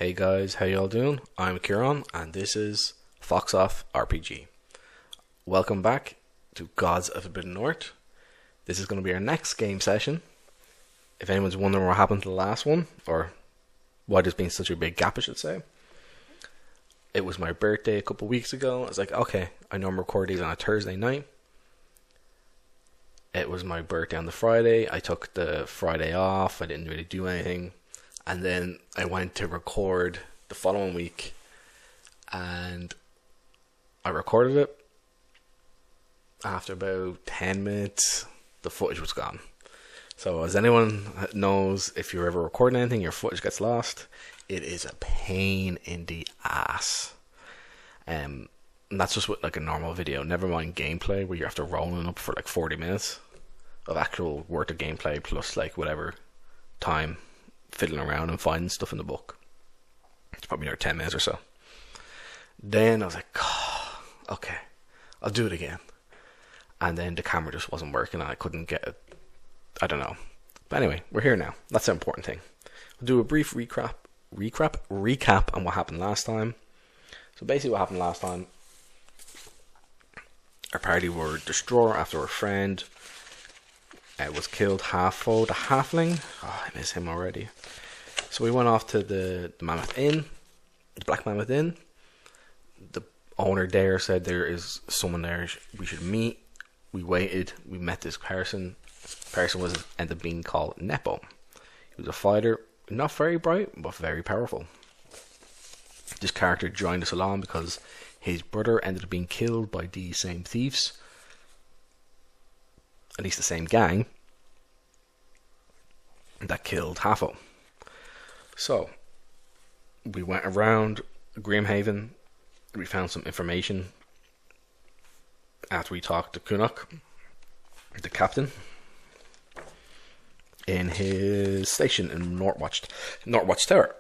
Hey guys, how y'all doing? I'm Kieran and this is Fox Off RPG. Welcome back to Gods of the Forbidden North. This is going to be our next game session. If anyone's wondering what happened to the last one, or why there's been such a big gap I should say, it was my birthday a couple weeks ago. I was like, okay, I know I'm recording these on a Thursday night. It was my birthday on the Friday. I took the Friday off. I didn't really do anything. And then I went to record the following week. And I recorded it. After about 10 minutes, the footage was gone. So as anyone knows, if you're ever recording anything, your footage gets lost. It is a pain in the ass. And that's just with like a normal video. Never mind gameplay, where you're after rolling up for like 40 minutes of actual worth of gameplay, plus like whatever time fiddling around and finding stuff in the book. It's probably another 10 minutes or so. Then I was like, oh, okay, I'll do it again. And then the camera just wasn't working and I couldn't get it. I don't know. But anyway, we're here now. That's the important thing. We'll do a brief recap on what happened last time. So basically what happened last time, our party were destroyed after our friend was killed. Halfo The Halfling. Oh, I miss him already. So we went off to the Mammoth Inn, the Black Mammoth Inn. The owner there said there is someone there we should meet. We waited. We met this person. Person ended up being called Nepo. He was a fighter, not very bright, but very powerful. This character joined us along because his brother ended up being killed by these same thieves. At least the same gang that killed Halfo. So we went around Grimhaven. We found some information after we talked to Kunuk, the captain, in his station in Northwatch Tower.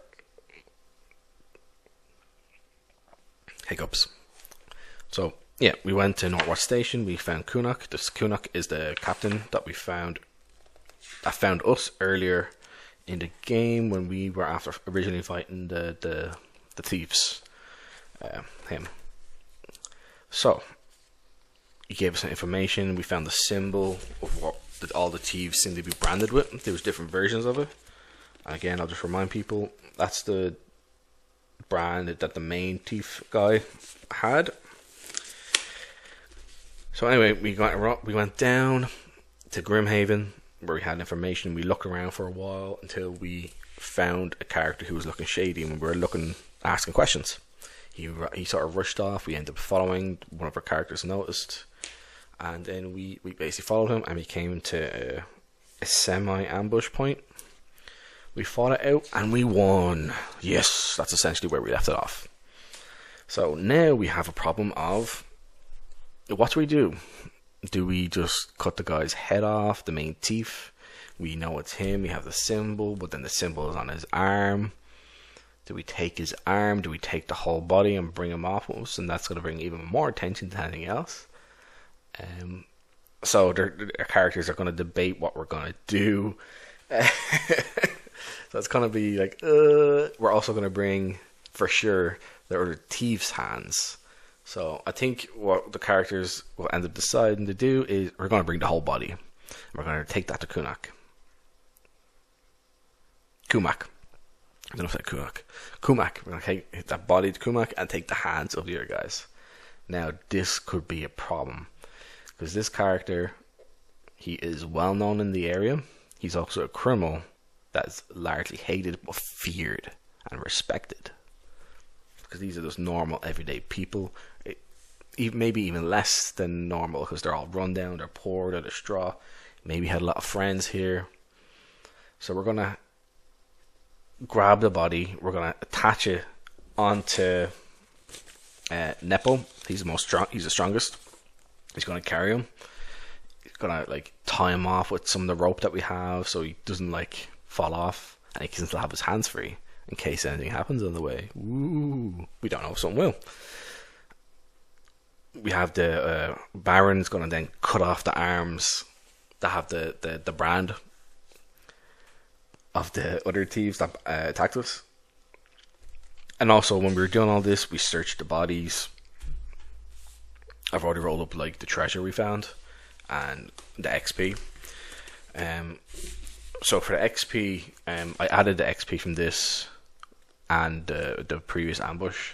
Hiccups. So yeah, we went to Northwatch Station. We found Kunuk. This Kunuk is the captain that we found. That found us earlier in the game when we were after originally fighting the thieves. Him. So he gave us some information. We found the symbol of what all the thieves seem to be branded with. There was different versions of it. And again, I'll just remind people, that's the brand that the main thief guy had. So anyway, we went down to Grimhaven, where we had information. We looked around for a while until we found a character who was looking shady, and we were asking questions. He sort of rushed off. We ended up following. One of our characters noticed, and then we basically followed him, and we came to a semi-ambush point. We fought it out, and we won. Yes, that's essentially where we left it off. So now we have a problem of, what do? Do we just cut the guy's head off, the main thief? We know it's him, we have the symbol, but then the symbol is on his arm. Do we take his arm? Do we take the whole body and bring him off with us? And that's going to bring even more attention to anything else. So our characters are going to debate what we're going to do. So it's going to be like, we're also going to bring, for sure, the thieves' hands. So I think what the characters will end up deciding to do is we're going to bring the whole body. We're going to take that to Kumak. I don't know if I said Kumak. Kumak. We're going to take that body to Kumak and take the hands of the other guys. Now this could be a problem, because this character, he is well known in the area. He's also a criminal that's largely hated but feared and respected, because these are just normal everyday people. Maybe even less than normal, because they're all run down, they're poor, they're distraught. Maybe had a lot of friends here. So we're gonna grab the body, we're gonna attach it onto Nepo. He's the strongest. He's gonna carry him. He's gonna like tie him off with some of the rope that we have, so he doesn't like fall off, and he can still have his hands free in case anything happens on the way. Ooh, we don't know if something will. We have the Baron's going to then cut off the arms that have the brand of the other thieves that attacked us. And also, when we were doing all this, we searched the bodies. I've already rolled up like the treasure we found and the XP. So for the XP, I added the XP from this and the previous ambush,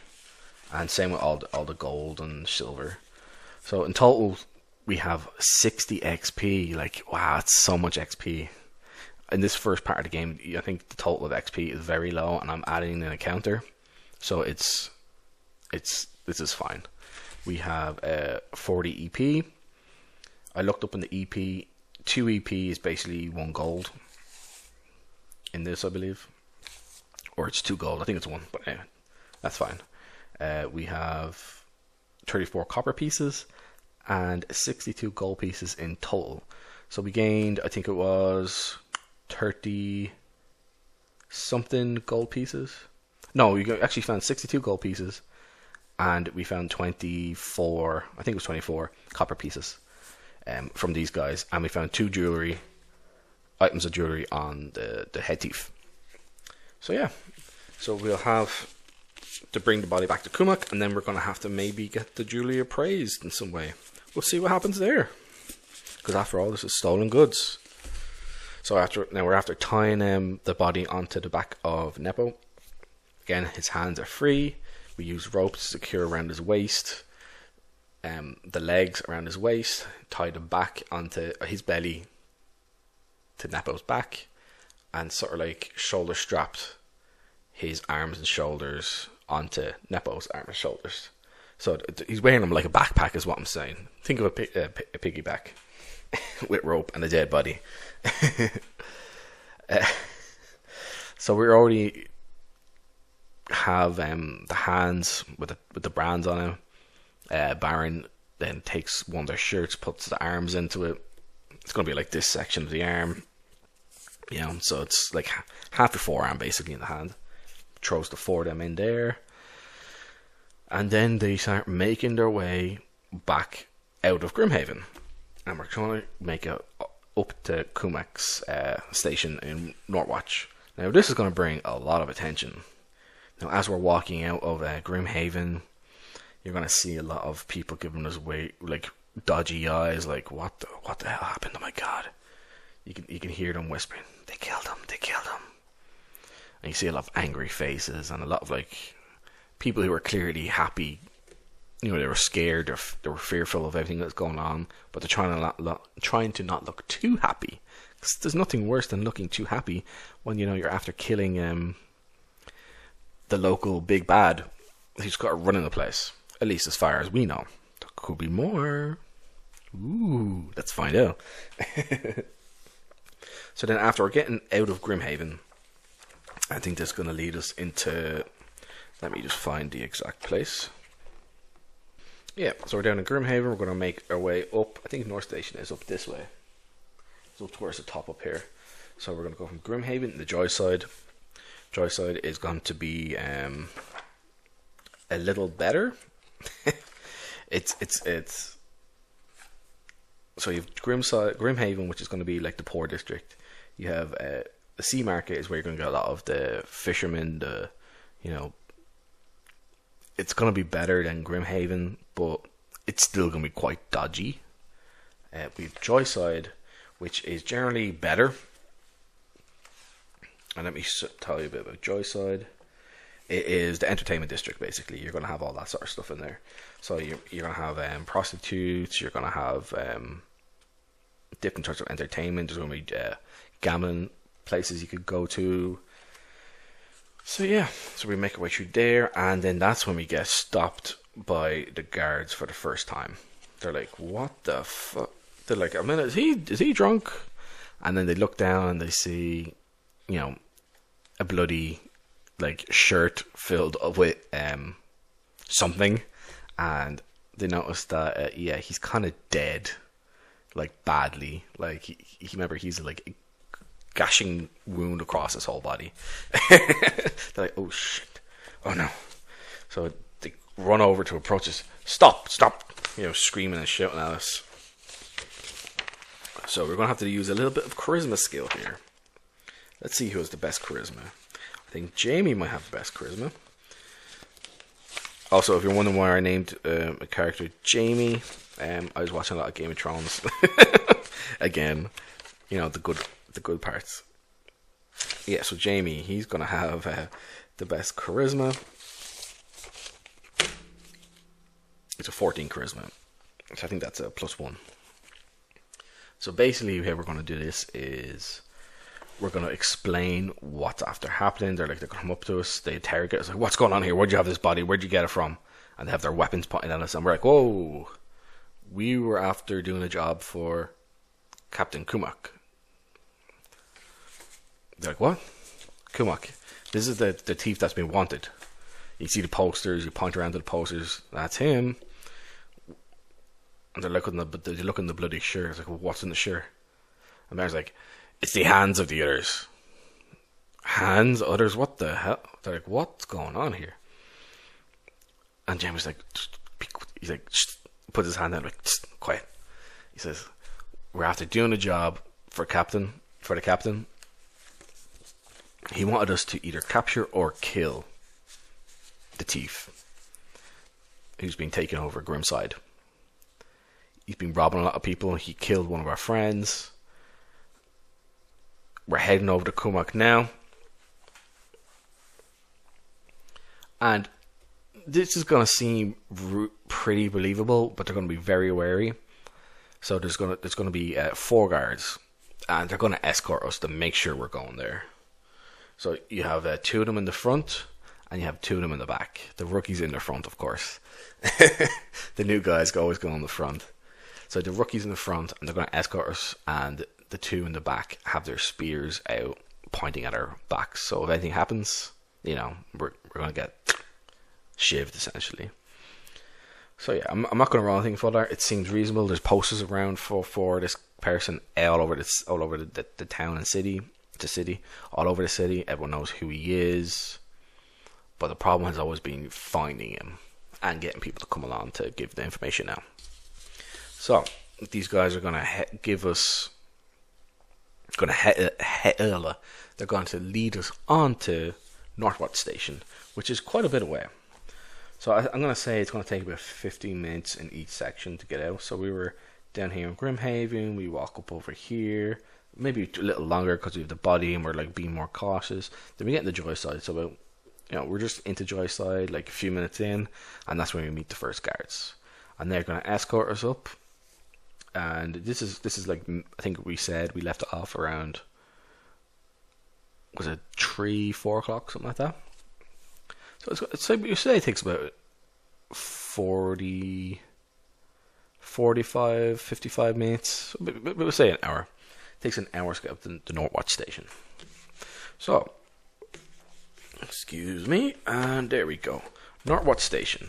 and same with all the gold and silver. So in total, we have 60 XP. Like, wow, it's so much XP. In this first part of the game, I think the total of XP is very low, and I'm adding in a counter. So this is fine. We have 40 EP. I looked up in the EP. 2 EP is basically 1 gold. In this, I believe, or it's 2 gold. I think it's 1, but anyway, that's fine. We have 34 copper pieces and 62 gold pieces in total. So we gained, I think it was 30 something gold pieces. No, we actually found 62 gold pieces, and we found 24, I think it was 24 copper pieces from these guys, and we found 2 items of jewelry on the head thief. So yeah, so we'll have to bring the body back to Kumak, and then we're going to have to maybe get the jewelry appraised in some way. We'll see what happens there, because after all, this is stolen goods. So we're after tying the body onto the back of Nepo. Again, his hands are free. We use rope to secure around his waist, the legs around his waist, tied them back onto his belly to Nepo's back, and sort of like shoulder strapped his arms and shoulders onto Nepo's arms and shoulders. So he's wearing them like a backpack, is what I'm saying. Think of a piggyback with rope and a dead body. So we already have the hands with the brands on him. Baron then takes one of their shirts, puts the arms into it. It's going to be like this section of the arm, so it's like half the forearm basically in the hand. Throws the 4 of them in there, and then they start making their way back out of Grimhaven, and we're trying to make it up to Kumak's station in Northwatch. Now this is going to bring a lot of attention. Now as we're walking out of Grimhaven, you're going to see a lot of people giving us way like dodgy eyes, like what the hell happened? Oh my god! You can hear them whispering, "They killed him! They killed him!" And you see a lot of angry faces and a lot of like people who are clearly happy. They were scared, they were fearful of everything that's going on, but they're trying to not look too happy. Because there's nothing worse than looking too happy when you're after killing the local big bad who's got to run in the place. At least as far as we know. There could be more. Ooh, let's find out. So then after we're getting out of Grimhaven, I think that's going to lead us into... Let me just find the exact place. Yeah, so we're down in Grimhaven. We're going to make our way up. I think North Station is up this way. It's up towards the top up here. So we're going to go from Grimhaven to the Joyside. Joyside is going to be a little better. It's so you have Grimhaven, which is going to be like the poor district. You have the Sea Market is where you're going to get a lot of the fishermen. It's going to be better than Grimhaven, but it's still going to be quite dodgy. We have Joyside, which is generally better. And let me tell you a bit about Joyside. It is the entertainment district, basically. You're going to have all that sort of stuff in there. So you're going to have prostitutes. You're going to have different sorts of entertainment. There's going to be gambling places you could go to. So yeah, so we make our way through there, and then that's when we get stopped by the guards for the first time. They're like, "What the fuck?" They're like, "I mean, is he drunk?" And then they look down and they see, a bloody shirt filled with something, and they notice that he's kind of dead, badly. Remember, he's a gashing wound across his whole body. They're like, "Oh shit, oh no!" So they run over to approach us. Stop! Screaming and shouting at us. So we're gonna have to use a little bit of charisma skill here. Let's see who has the best charisma. I think Jamie might have the best charisma. Also, if you're wondering why I named a character Jamie, I was watching a lot of Game of Thrones. Again, you know, the good parts. Yeah, so Jamie, he's gonna have the best charisma. It's a 14 charisma, so I think that's a +1. So basically, how we're gonna do this is we're gonna explain what's after happening. They're gonna come up to us, they interrogate us, like, what's going on here? Where'd you have this body? Where'd you get it from? And they have their weapons pointing at us, and we're like, whoa, we were after doing a job for Captain Kumak. They're like, what? Kumak. This is the thief that's been wanted. You see the posters, you point around to the posters, that's him. And they look in the bloody shirt. It's like, well, what's in the shirt? And Mary's like, it's the hands of the others. Hands? Others? What the hell? They're like, what's going on here? And Jamie's like, he's like, puts his hand out, like, quiet. He says, we're after doing a job for the captain. He wanted us to either capture or kill the thief who's been taken over Grimside. He's been robbing a lot of people. He killed one of our friends. We're heading over to Kumak now. And this is going to seem pretty believable, but they're going to be very wary. So there's going to be 4 guards, and they're going to escort us to make sure we're going there. So you have 2 of them in the front, and you have 2 of them in the back. The rookie's in the front, of course. The new guys always go in the front. So the rookie's in the front, and they're going to escort us, and the 2 in the back have their spears out, pointing at our backs. So if anything happens, you know, we're going to get shivved, essentially. So yeah, I'm not going to run anything for that. It seems reasonable. There's posters around for this person all over the town and city. All over the city. Everyone knows who he is. But the problem has always been finding him and getting people to come along to give the information now. So these guys are going to give us, they're going to lead us on to Northwatch Station, which is quite a bit away. So I'm going to say it's going to take about 15 minutes in each section to get out. So we were down here in Grimhaven, we walk up over here, maybe a little longer because we have the body and we're like being more cautious. Then we get into Joyside, so about, you know, we're just into Joyside like a few minutes in, and that's when we meet the first guards, and they're going to escort us up. And this is like, I think we said we left it off around, was it 3-4 o'clock, something like that. So you say it takes about 45, 55 minutes. We'll say an hour. It takes an hour to get up to the Northwatch Station. So, excuse me, and there we go. Northwatch Station.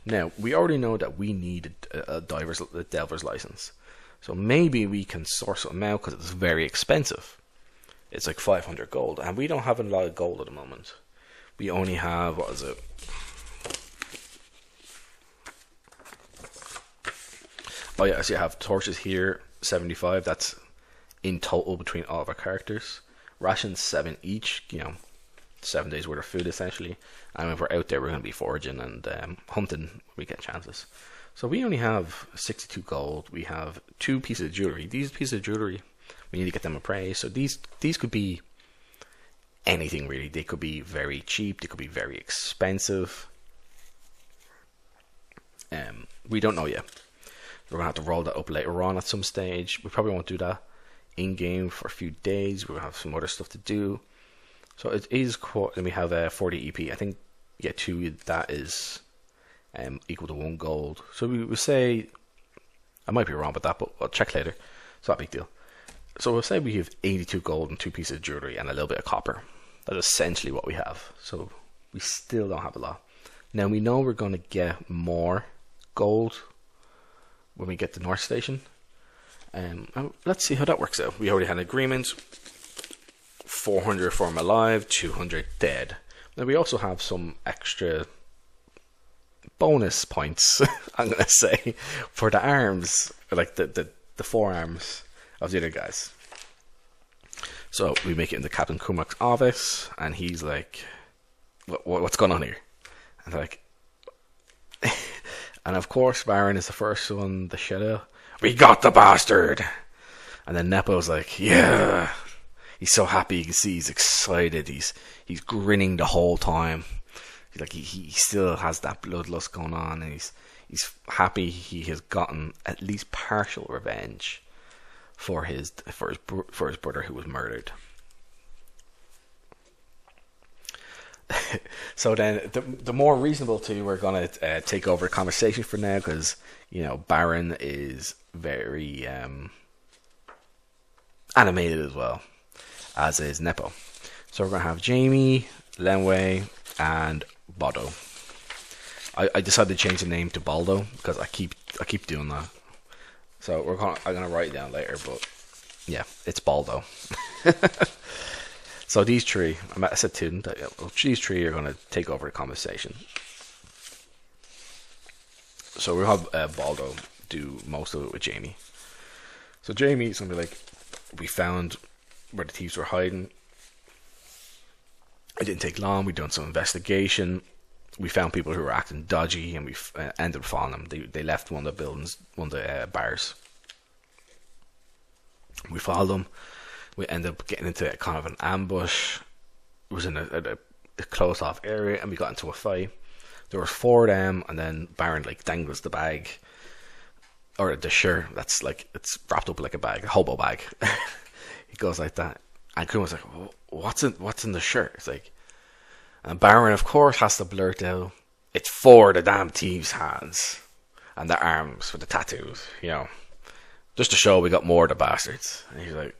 Now, we already know that we need a Delver's license. So maybe we can source something out because it's very expensive. It's like 500 gold, and we don't have a lot of gold at the moment. We only have, what is it? Oh yeah, so you have torches here, 75. That's in total between all of our characters. Rations 7 each, you know, 7 days worth of food essentially. And if we're out there, we're going to be foraging and hunting when we get chances. So we only have 62 gold. We have 2 pieces of jewelry. These pieces of jewelry, we need to get them appraised. So these could be anything really. They could be very cheap. They could be very expensive. We don't know yet. We're going to have to roll that up later on at some stage. We probably won't do that in-game for a few days. We're going to have some other stuff to do. So it is quite, and we have 40 EP. I think, yeah, 2, that is equal to 1 gold. So we would say, I might be wrong about that, but I'll check later. It's not a big deal. So we'll say we have 82 gold and 2 pieces of jewelry and a little bit of copper. That's essentially what we have. So we still don't have a lot. Now we know we're going to get more gold when we get to North Station. Let's see how that works out. We already had an agreement. 400 for them alive, 200 dead. Now we also have some extra bonus points, I'm going to say, for the arms, like the forearms of the other guys. So we make it into Captain Kumak's office, and he's like, what's going on here? And they're like, And of course, Baron is the first one, the shadow. We got the bastard! And then Nepo's like, yeah. He's so happy, you can see he's excited. He's grinning the whole time. Like he still has that bloodlust going on, and he's happy he has gotten at least partial revenge for his brother who was murdered. So then the more reasonable two are going to take over the conversation for now, because Baron is very animated as well, as is Nepo. So we're going to have Jamie, Lenway, and Bodo. I decided to change the name to Baldo because I keep doing that. So I'm gonna write it down later, but yeah, it's Baldo. So these three, I said two, these three are gonna take over the conversation. So we'll have Baldo do most of it with Jamie. So Jamie's gonna be like, we found where the thieves were hiding. It didn't take long. We'd done some investigation. We found people who were acting dodgy, and we ended up following them. They left one of the buildings, one of the bars. We followed them. We ended up getting into kind of an ambush. It was in a closed off area, and we got into a fight. There was 4 of them, and then Baron dangles the bag, or the shirt. That's it's wrapped up like a bag, a hobo bag. It goes like that. And Kuma was like, what's in the shirt? It's like, and Baron of course has to blurt out, it's for the damn thieves' hands and their arms for the tattoos, just to show we got more of the bastards. And he's like,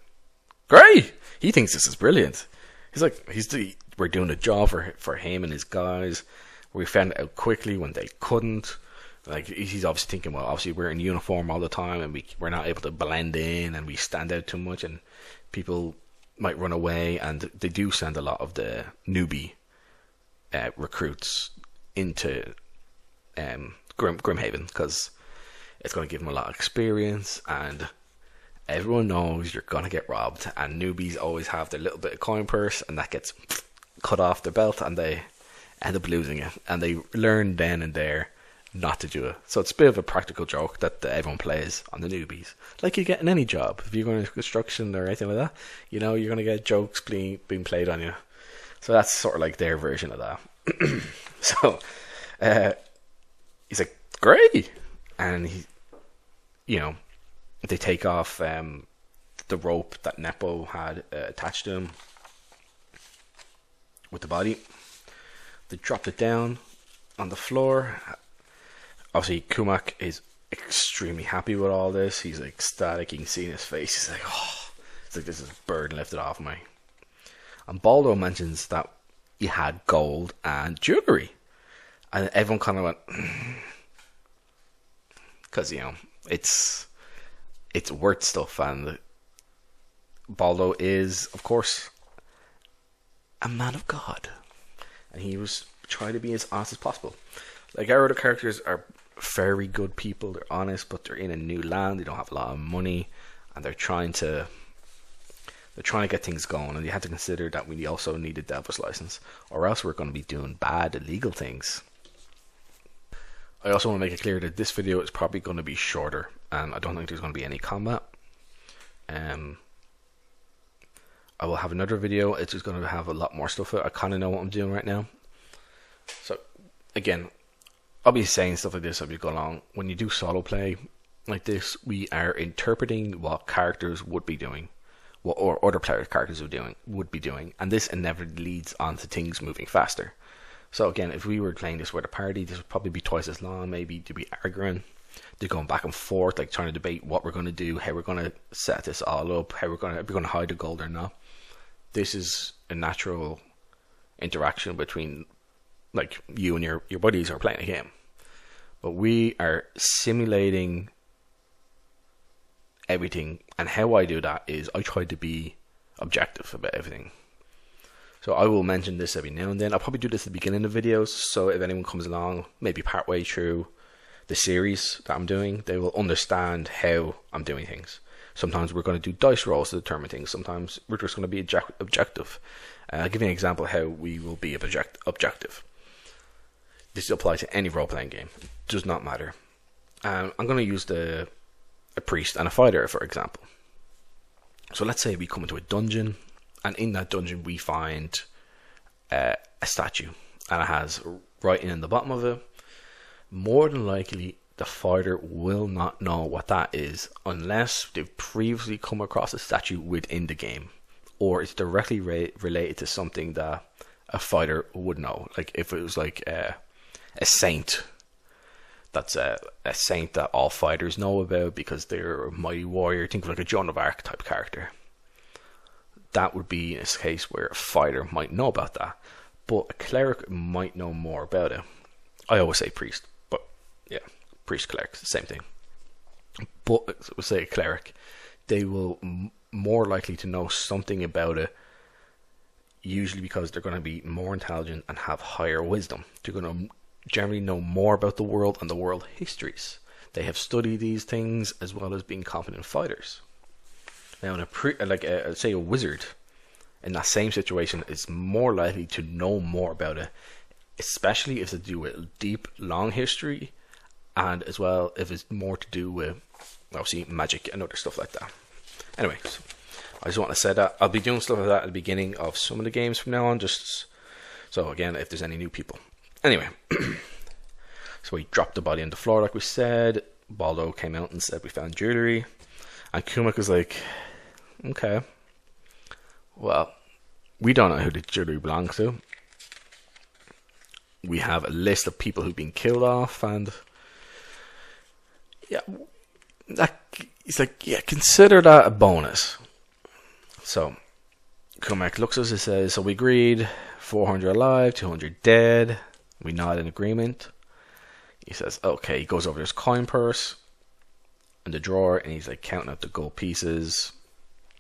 great. He thinks this is brilliant. He's like, we're doing a job for him and his guys. We found it out quickly when they couldn't. He's obviously thinking, well, obviously we're in uniform all the time, and we're not able to blend in, and we stand out too much, and people might run away. And they do send a lot of the newbie recruits into Grimhaven, because it's going to give them a lot of experience, and everyone knows you're going to get robbed, and newbies always have their little bit of coin purse, and that gets cut off their belt, and they end up losing it, and they learn then and there not to do it. So it's a bit of a practical joke that everyone plays on the newbies, like you get in any job. If you're going to construction or anything like that, you're going to get jokes being played on you. So that's sort of like their version of that. So he's like, great. And they take off the rope that Nepo had attached to him with the body. They dropped it down on the floor. Obviously, Kumak is extremely happy with all this. He's ecstatic. You can see in his face. He's like, oh, it's like this is a burden lifted off me. And Baldo mentions that he had gold and jewelry, and everyone kind of went, because it's worth stuff. And Baldo is, of course, a man of God, and he was trying to be as honest as possible. Our other characters are very good people. They're honest, but they're in a new land. They don't have a lot of money, and they're trying to get things going. And you have to consider that we also need a devil's license, or else we're going to be doing bad illegal things. I also want to make it clear that this video is probably going to be shorter, and I don't think there's going to be any combat. I will have another video. It's just going to have a lot more stuff. I kind of know what I'm doing right now. So again, I'll be saying stuff like this as we go along. When you do solo play like this, we are interpreting what characters would be doing, or other players' characters would be doing, and this inevitably leads on to things moving faster. So again, if we were playing this with a party, this would probably be twice as long. Maybe to be arguing, they're going back and forth, trying to debate what we're going to do, how we're going to set this all up, how we're going to hide the gold or not. This is a natural interaction between you and your buddies who are playing a game. But we are simulating everything, and how I do that is I try to be objective about everything. So I will mention this every now and then. I'll probably do this at the beginning of videos, so if anyone comes along, maybe partway through the series that I'm doing, they will understand how I'm doing things. Sometimes we're going to do dice rolls to determine things. Sometimes we're just going to be objective. I'll give you an example of how we will be objective. This applies to any role-playing game. It does not matter. I'm going to use a priest and a fighter, for example. So let's say we come into a dungeon, and in that dungeon we find a statue, and it has writing in the bottom of it. More than likely, the fighter will not know what that is unless they've previously come across a statue within the game, or it's directly related to something that a fighter would know. Like if it was like a saint, that's a saint that all fighters know about because they're a mighty warrior. Think of like a Joan of Arc type character. That would be a case where a fighter might know about that, but a cleric might know more about it. I always say priest, but yeah, priest, cleric, same thing. But we'll say a cleric, they will more likely to know something about it, usually because they're going to be more intelligent and have higher wisdom. They're going to generally know more about the world and the world histories. They have studied these things as well as being competent fighters. Now, say a wizard, in that same situation, is more likely to know more about it, especially if it's to do with deep, long history, and as well if it's more to do with, obviously, magic and other stuff like that. Anyway, I just want to say that I'll be doing stuff like that at the beginning of some of the games from now on, just so again, if there's any new people. Anyway, so we dropped the body on the floor like we said. Baldo came out and said we found jewelry, and Kumak was like, okay, well, we don't know who the jewelry belongs to. We have a list of people who've been killed off, and yeah, he's like, yeah, consider that a bonus. So Kumak looks at us and says, so we agreed 400 alive, 200 dead. We nod in agreement. He says, okay. He goes over his coin purse in the drawer, and he's like counting up the gold pieces.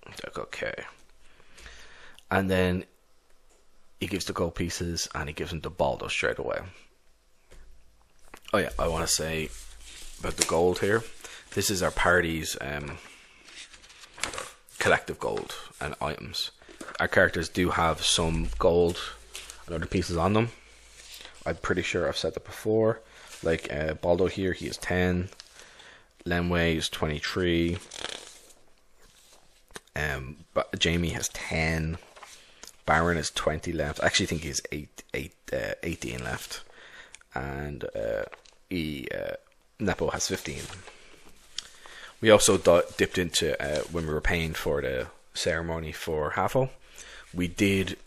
He's like, okay. And then he gives the gold pieces, and he gives them to Baldo straight away. Oh yeah, I want to say about the gold here. This is our party's collective gold and items. Our characters do have some gold and other pieces on them. I'm pretty sure I've said that before. Like Baldo here, he is 10. Lenway is 23. But Jamie has 10. Baron is 20 left. I actually think he's 18 left. And Nepo has 15. We also dipped into, when we were paying for the ceremony for Halfo, we did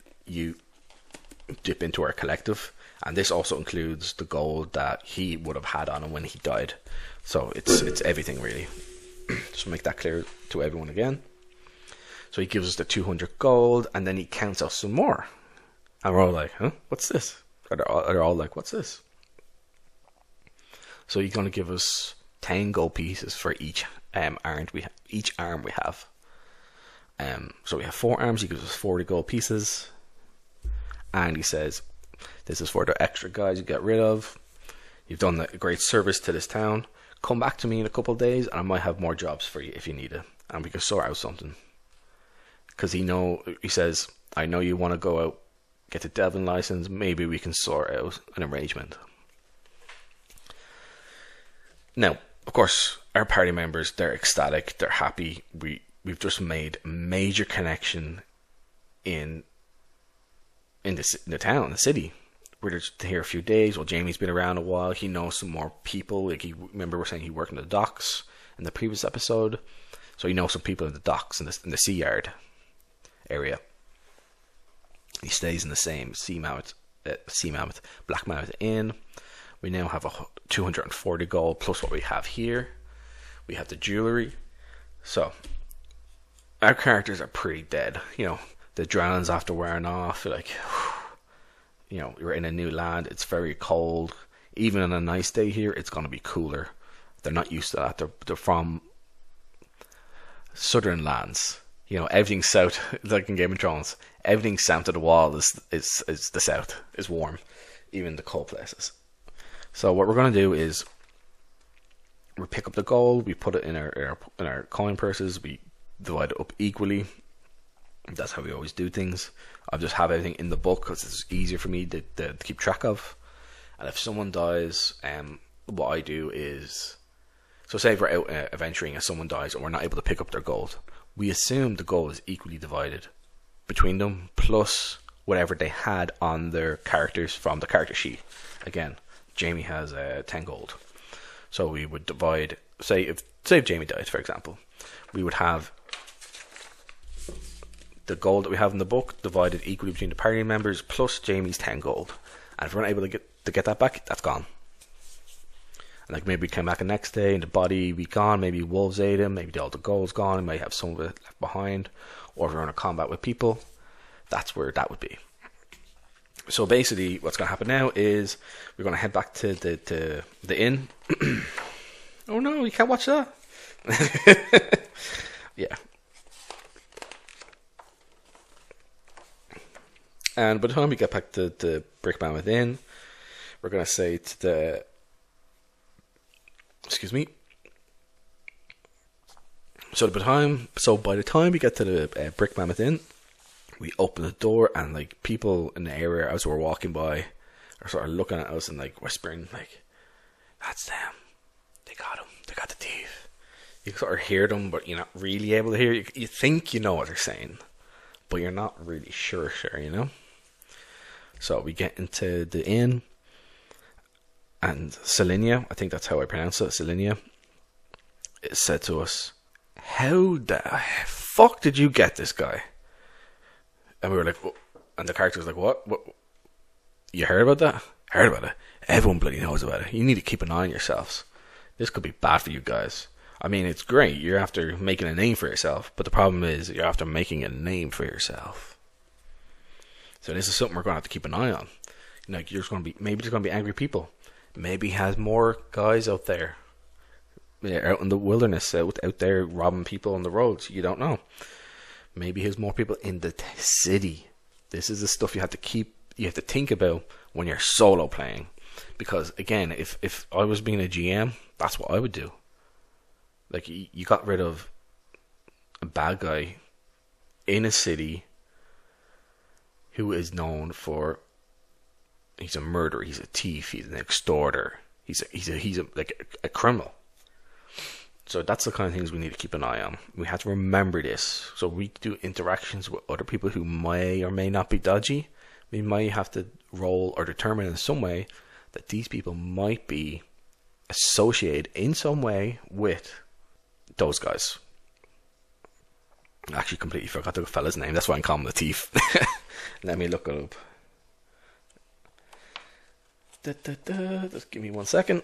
dip into our collective, and this also includes the gold that he would have had on him when he died. So it's everything really. Just make that clear to everyone again. So he gives us the 200 gold, and then he counts out some more. And we're all like, huh? What's this? They're all like, what's this? So he's going to give us 10 gold pieces for each arm we have. So we have 4 arms. He gives us 40 gold pieces. And he says, this is for the extra guys you get rid of. You've done a great service to this town. Come back to me in a couple of days, and I might have more jobs for you if you need it. And we can sort out something. Because he says, I know you want to go out, get the Delvin license. Maybe we can sort out an arrangement. Now, of course, our party members, they're ecstatic. They're happy. We've just made a major connection in the town, the city. We're just here a few days. Well, Jamie's been around a while. He knows some more people. Like remember we're saying he worked in the docks in the previous episode, so he knows some people in the docks in the sea yard area. He stays in the same Seamouth Blackmouth Inn. We now have 240 gold plus what we have here. We have the jewelry. So our characters are pretty dead. You know, the adrenaline's after wearing off. Like, you know, we're in a new land. It's very cold. Even on a nice day here, it's going to be cooler. They're not used to that. They're from southern lands. You know, everything south, like in Game of Thrones, everything south of the wall is the south. Is warm, even the cold places. So what we're going to do is we pick up the gold, we put it in our coin purses, we divide it up equally. That's how we always do things. I'll just have everything in the book because it's easier for me to keep track of. And if someone dies, what I do is, so say if we're out adventuring and someone dies and we're not able to pick up their gold, we assume the gold is equally divided between them, plus whatever they had on their characters from the character sheet. Again, Jamie has 10 gold. So we would divide, say if Jamie died, for example, we would have the gold that we have in the book divided equally between the party members plus Jamie's 10 gold. And if we're not able to get that back, that's gone. And like maybe we come back the next day and the body be gone, maybe wolves ate him, maybe all the gold's gone, we might have some of it left behind, or if we're in a combat with people, that's where that would be. So basically what's going to happen now is we're going to head back to the inn. Oh no, you can't watch that. Yeah. And by the time we get back to the Brickman within, we're going to say to the... Excuse me. So by the time we get to the Brick Mammoth Inn, we open the door and like people in the area as we're walking by are sort of looking at us and like whispering like, "That's them. They got him. They got the thief." You sort of hear them, but you're not really able to hear. You think you know what they're saying, but you're not really sure, you know. So we get into the inn, and Selinia, I think that's how I pronounce it, Selinia, it said to us, "How the fuck did you get this guy?" And we were like, "What?" And the character was like, what? You heard about that? Heard about it? Everyone bloody knows about it. You need to keep an eye on yourselves. This could be bad for you guys. I mean, it's great. You're after making a name for yourself, but the problem is you're after making a name for yourself. So this is something we're going to have to keep an eye on. Like, maybe there's going to be angry people. Maybe he has more guys out there. Out in the wilderness, out there robbing people on the roads. You don't know. Maybe there's more people in the city. This is the stuff you have to think about when you're solo playing. Because again, if I was being a GM, that's what I would do. Like, you got rid of a bad guy in a city who is known for, he's a murderer, he's a thief, he's an extorter, he's a criminal. So that's the kind of things we need to keep an eye on. We have to remember this. So we do interactions with other people who may or may not be dodgy. We might have to roll or determine in some way that these people might be associated in some way with those guys. I actually completely forgot the fella's name. That's why I'm calling him the thief. Let me look it up. Just give me 1 second.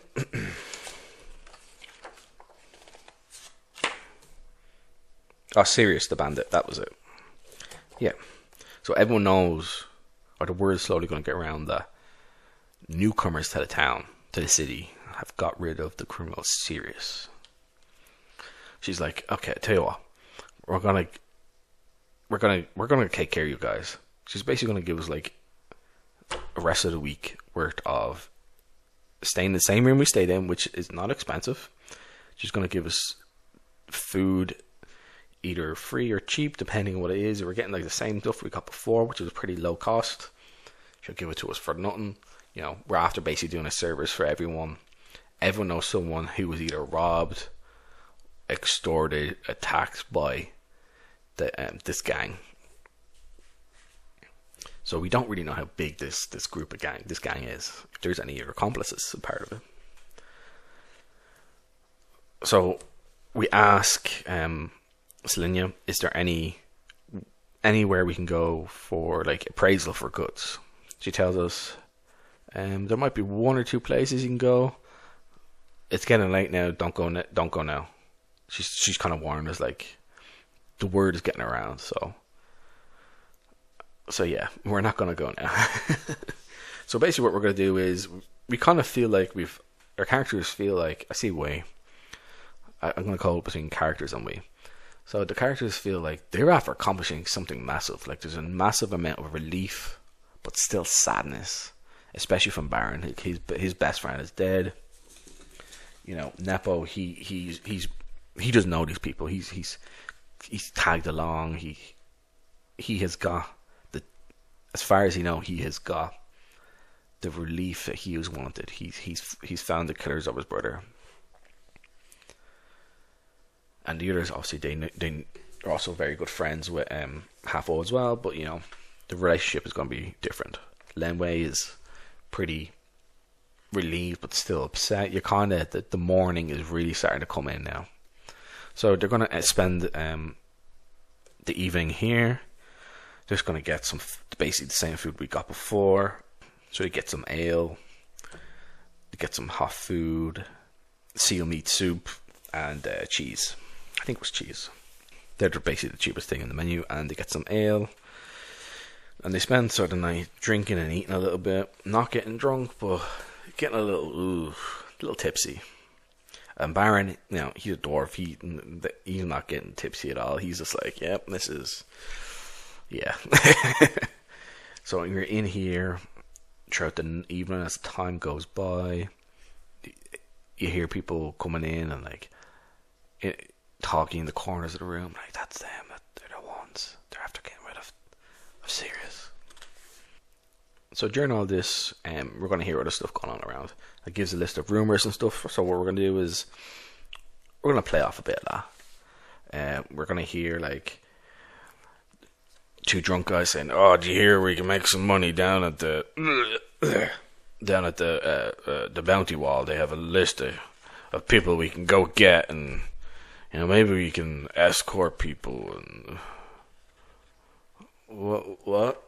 Oh, Sirius the bandit. That was it. Yeah. So everyone knows, or the word is slowly going to get around, that newcomers to the town, to the city, have got rid of the criminal Sirius. She's like, "Okay, I tell you what, we're gonna take care of you guys." She's basically gonna give us like a rest of the week worth of staying in the same room we stayed in, which is not expensive. She's gonna give us food, either free or cheap, depending on what it is. We're getting like the same stuff we got before, which was pretty low cost. She'll give it to us for nothing. You know, we're after basically doing a service for everyone. Everyone knows someone who was either robbed, extorted, attacked by this gang. So we don't really know how big this gang is. If there's any other accomplices a part of it. So we ask Selinia, is there anywhere we can go for like appraisal for goods? She tells us there might be 1 or 2 places you can go. It's getting late now. Don't go now. She's kind of warned us, like, the word is getting around. So yeah, we're not gonna go now. So basically, what we're gonna do is we kind of feel like our characters feel like, I see we. I'm gonna call it between characters and we. So the characters feel like they're after accomplishing something massive. Like there's a massive amount of relief, but still sadness, especially from Baron. His best friend is dead. You know, Nepo. He doesn't know these people. He's tagged along. He has got as far as he knows, he has got the relief that he was wanted. He's found the killers of his brother. And the others, obviously, they are also very good friends with Halfo as well, but, you know, the relationship is going to be different. Lenway is pretty relieved, but still upset. You're kind of, the mourning is really starting to come in now. So they're going to spend the evening here. They're just going to get basically the same food we got before. So they get some ale, they get some hot food, seal meat soup, and cheese. I think it was cheese. They're basically the cheapest thing in the menu, and they get some ale. And they spend sort of the night drinking and eating a little bit. Not getting drunk, but getting a little tipsy. And Baron, you know, he's a dwarf. He's not getting tipsy at all. He's just like, yep, this is, yeah. So you're in here throughout the evening as time goes by. You hear people coming in and like talking in the corners of the room. Like, that's them. They're the ones. They're after getting rid of Sirius. So during all this, we're going to hear other stuff going on around. It gives a list of rumors and stuff. So what we're going to do is we're going to play off a bit of that. We're going to hear like two drunk guys saying, "Oh, do you hear we can make some money down at the bounty wall? They have a list of people we can go get, and you know, maybe we can escort people." And what?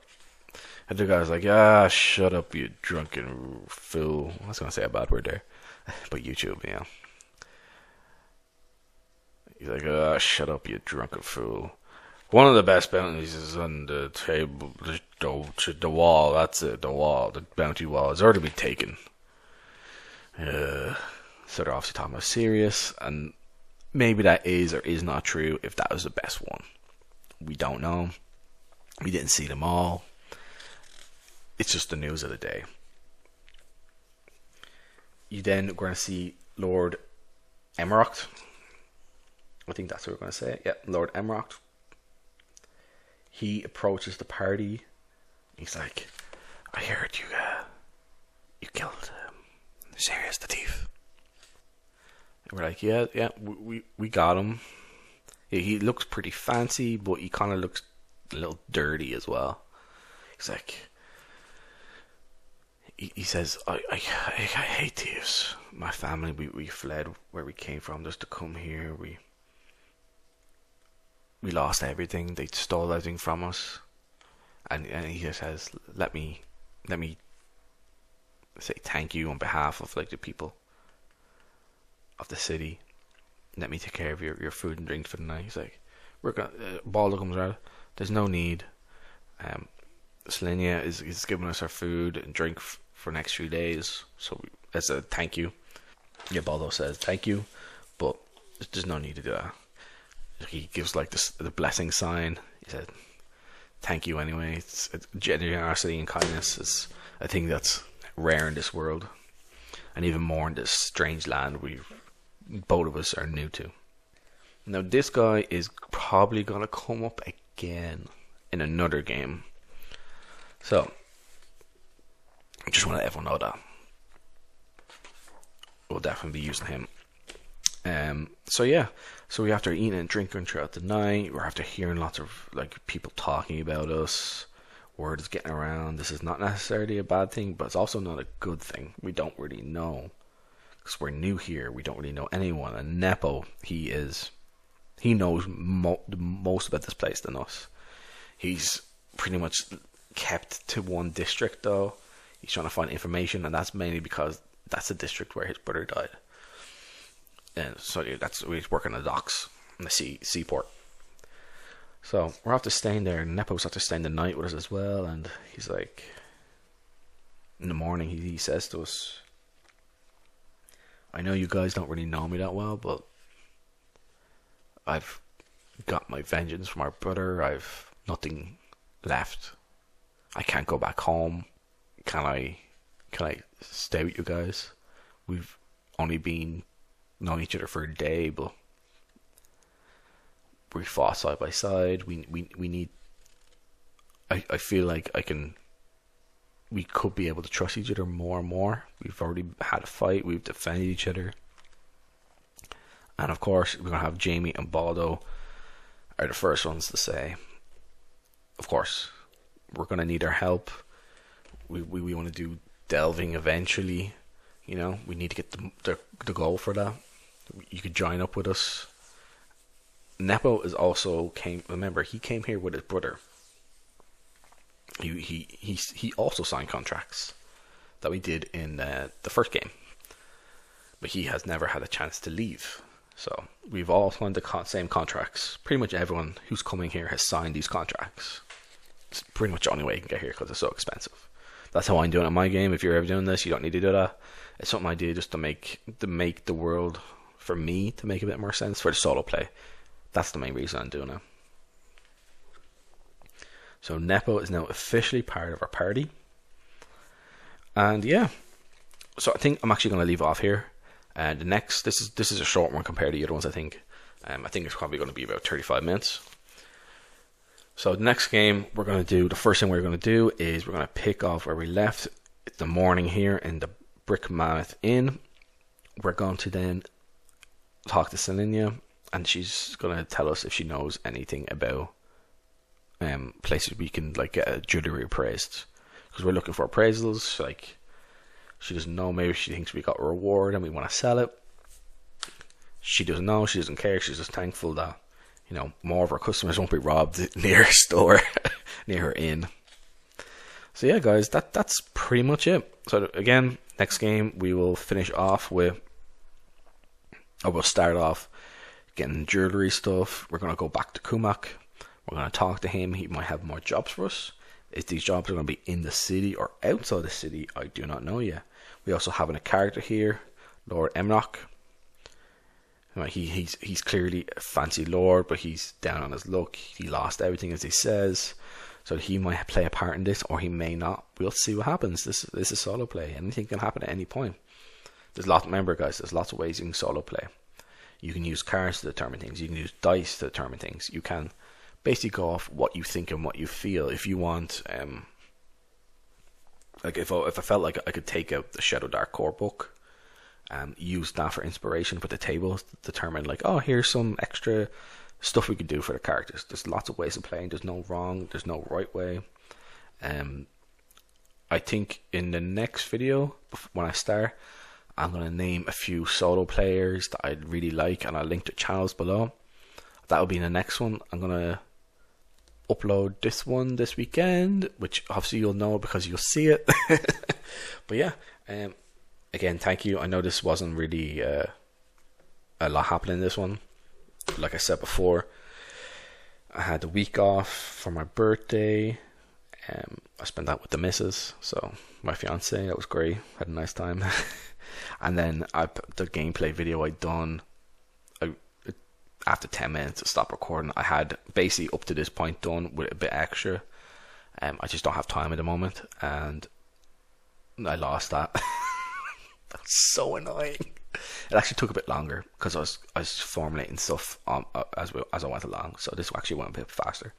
And the guy's like, "Ah, shut up, you drunken fool." I was gonna say a bad word there, but YouTube, you know. He's like, "Ah, shut up, you drunken fool. One of the best bounties is on the table, the wall. That's it, the wall, the bounty wall has already been taken." So they're obviously talking about Sirius, and maybe that is or is not true. If that was the best one, we don't know. We didn't see them all. It's just the news of the day. You then are going to see Lord Emerald. I think that's what we're going to say. Yeah, Lord Emerald. He approaches the party. He's like, "I heard you killed Sirius the thief." And we're like, yeah, we got him. He looks pretty fancy, but he kind of looks a little dirty as well. He's like, he says, I hate thieves. My family, we fled where we came from just to come here. We lost everything. They stole everything from us. And he just says, let me say thank you on behalf of like the people of the city. Let me take care of your food and drink for the night. He's like, we're gonna Balder comes around. There's no need. Selenia is giving us our food and drink for the next few days. So as a thank you. Yeah, Baldo says thank you, but there's no need to do that. He gives like the blessing sign. He said thank you anyway. It's generosity and kindness is a thing that's rare in this world, and even more in this strange land both of us are new to. Now this guy is probably gonna come up again in another game, so I just want to let everyone know that we'll definitely be using him. So yeah, so we after eating and drinking throughout the night, we're after hearing lots of like people talking about us. Word is getting around. This is not necessarily a bad thing, but it's also not a good thing. We don't really know because we're new here. We don't really know anyone. And Nepo, he knows most about this place than us. He's pretty much kept to one district though. He's trying to find information, and that's mainly because that's the district where his brother died. And so that's where he's working the docks in the seaport. So we're after staying there, and Nepo's after staying the night with us as well. And he's like, in the morning, he says to us, "I know you guys don't really know me that well, but I've got my vengeance from our brother. I've nothing left. I can't go back home. Can I stay with you guys? We've only been knowing each other for a day, but we fought side by side. We need. I feel like I can we could be able to trust each other more and more. We've already had a fight, we've defended each other. And of course, we're going to have Jamie and Baldo are the first ones to say, of course, we're going to need our help. We want to do delving eventually. You know, we need to get the goal for that. You could join up with us. Nepo is also remember, he came here with his brother. He also signed contracts that we did in the first game, but he has never had a chance to leave. So we've all signed the same contracts. Pretty much everyone who's coming here has signed these contracts. It's pretty much the only way you can get here because it's so expensive. That's how I'm doing it in my game. If you're ever doing this, you don't need to do that. It's something I do just to make the world, for me, to make a bit more sense for the solo play. That's the main reason I'm doing it. So Nepo is now officially part of our party. And yeah, so I think I'm actually going to leave it off here. And the next, this is a short one compared to the other ones, I think. I think it's probably going to be about 35 minutes. So the next game we're going to do, the first thing we're going to do is we're going to pick off where we left the morning here in the Brick Mammoth Inn. We're going to then talk to Selenia, and she's going to tell us if she knows anything about places we can like get a jewelry appraised, because we're looking for appraisals. Like, she doesn't know, maybe she thinks we got a reward and we want to sell it. She doesn't know, she doesn't care, she's just thankful that, you know, more of our customers won't be robbed near her store, near her inn. So yeah, guys, that's pretty much it. So again, next game we will finish off with, or we'll start off getting jewelry stuff. We're going to go back to Kumak. We're going to talk to him. He might have more jobs for us. If these jobs are going to be in the city or outside the city, I do not know yet. We also have a character here, Lord Emrock. He's clearly a fancy lord, but he's down on his luck. He lost everything, as he says. So he might play a part in this, or he may not. We'll see what happens. This is solo play. Anything can happen at any point. Remember, guys, there's lots of ways you can solo play. You can use cards to determine things. You can use dice to determine things. You can basically go off what you think and what you feel. If you want, like if I felt like I could take out the shadowdark core book and use that for inspiration for the table to determine, like, oh, here's some extra stuff we could do for the characters. There's lots of ways of playing. There's no wrong. There's no right way. I think in the next video, when I start, I'm going to name a few solo players that I'd really like, and I'll link the channels below. That'll be in the next one. I'm going to upload this one this weekend, which obviously you'll know because you'll see it. But yeah, again, thank you. I know this wasn't really a lot happening in this one. Like I said before, I had the week off for my birthday. I spent that with the missus, so my fiance. That was great. Had a nice time. And then the gameplay video I done, after 10 minutes to stop recording, I had basically up to this point done with a bit extra. I just don't have time at the moment, and I lost that. That was so annoying. It actually took a bit longer because I was formulating stuff as I went along, so this actually went a bit faster.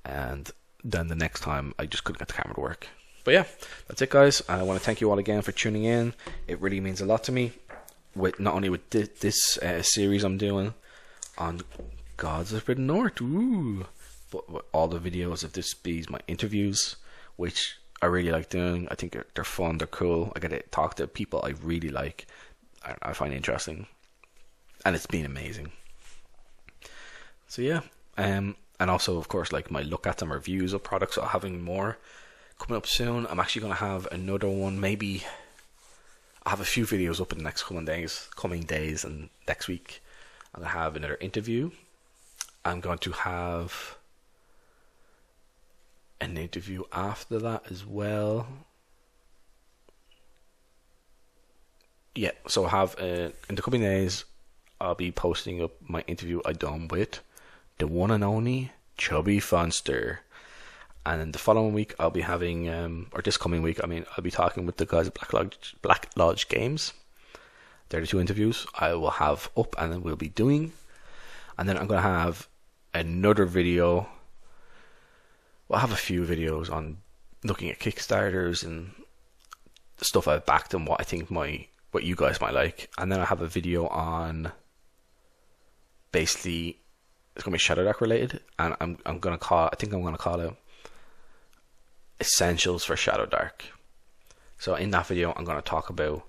And then the next time I just couldn't get the camera to work. But yeah, that's it, guys. I want to thank you all again for tuning in. It really means a lot to me, with not only with this series I'm doing on Gods of the North, but with all the videos of this bees, my interviews, which I really like doing. I think they're fun, they're cool. I get to talk to people I really like, I find interesting, and it's been amazing. So yeah, and also, of course, like my look at and reviews of products. So having more coming up soon. I'm actually going to have another one. Maybe I'll have a few videos up in the next coming days, and next week I'm going to have another interview. I'm going to have an interview after that as well. Yeah, so I have in the coming days I'll be posting up my interview I done with the one and only Chubby Funster. And then the following week I'll be having, or this coming week, I'll be talking with the guys at Black Lodge Games. They're the two interviews I will have up, and then we'll be doing. And then I'm going to have another video. Well, I have a few videos on looking at Kickstarters and stuff I've backed and what I think what you guys might like. And then I have a video on basically, it's gonna be shadowdark related, and I think I'm gonna call it essentials for shadowdark. So in that video, I'm gonna talk about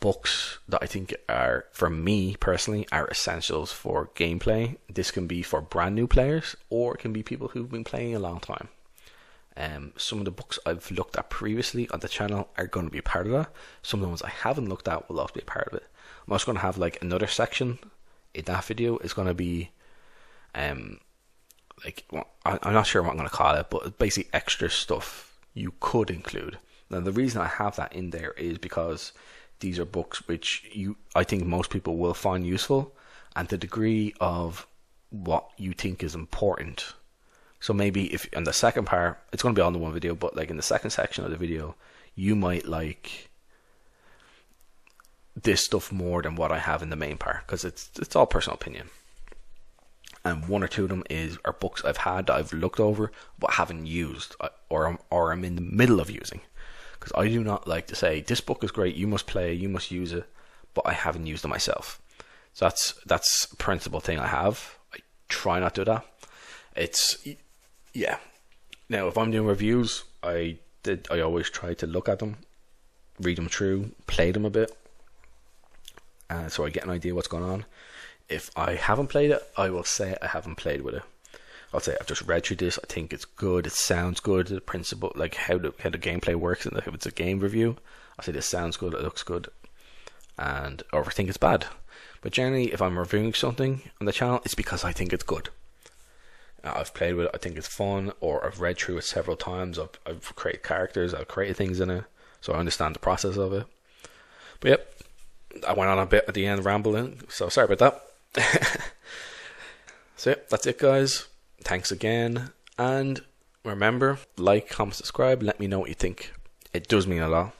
books that I think are, for me personally, are essentials for gameplay. This can be for brand new players, or it can be people who've been playing a long time. Some of the books I've looked at previously on the channel are going to be part of that. Some of the ones I haven't looked at will also be a part of it. I'm also going to have like another section in that video. Is going to be like, well, I'm not sure what I'm going to call it, but basically extra stuff you could include. Now the reason I have that in there is because these are books which I think most people will find useful, and the degree of what you think is important. So maybe if in the second part, it's going to be on the one video, but like in the second section of the video, you might like this stuff more than what I have in the main part, because it's all personal opinion. And one or two of them are books I've had that I've looked over but haven't used, or I'm in the middle of using. Because I do not like to say, this book is great, you must play, you must use it, but I haven't used it myself. So that's a principal thing I have. I try not to do that. Yeah. Now, if I'm doing reviews, I always try to look at them, read them through, play them a bit, so I get an idea what's going on. If I haven't played it, I will say I haven't played with it. I'll say I've just read through this. I think it's good. It sounds good. The principle, like how the gameplay works, and if it's a game review, I'll say this sounds good. It looks good, or if I think it's bad. But generally, if I'm reviewing something on the channel, it's because I think it's good. I've played with it, I think it's fun, or I've read through it several times. I've created characters, I've created things in it, so I understand the process of it. But yep, I went on a bit at the end rambling, so sorry about that. So yep, that's it guys. Thanks again, and remember, like, comment, subscribe, let me know what you think. It does mean a lot,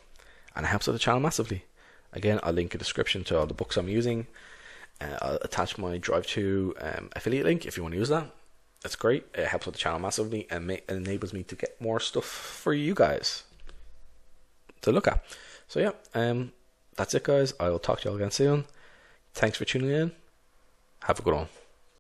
and it helps out the channel massively. Again, I'll link a description to all the books I'm using. I'll attach my Drive2 affiliate link if you want to use that. That's great. It helps with the channel massively, and enables me to get more stuff for you guys to look at. So yeah, that's it guys. I will talk to you all again soon. Thanks for tuning in. Have a good one.